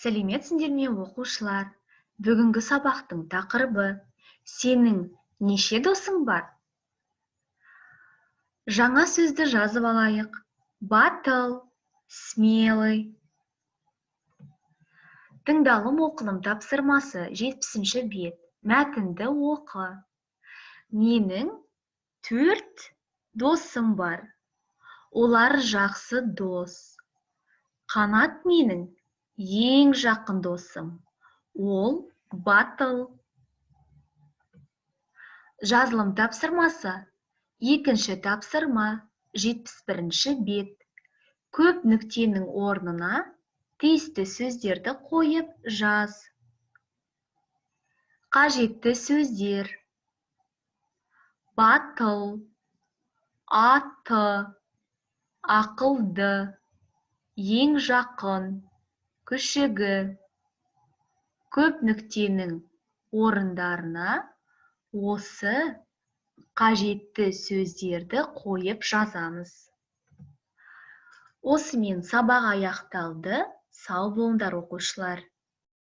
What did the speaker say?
Сәлеметсіңдер ме оқушылар? Бүгінгі сабақтың тақырыбы: сенің неше досың бар? Жаңа сөзді жазып алайық. Батыл, смелый. Тыңдалым оқылым тапсырмасы 70-ші бет. Мәтінді оқы. Менің 4 досым бар. Олар жақсы дос. Қанат менің ең жақын досым. Ол батыл. Жазылым тапсырмасы. Екінші тапсырма 71-ші бет. Көп нүктенің орнына тиісті сөздерді қойып жаз. Қажетті сөздер: батыл, аты, ақылды, ең жақын, күшігі. Көп нүктенің орындарына осы қажетті сөздерді қойып жазамыз. Осымен сабақ аяқталды. Сау болыңдар оқушылар.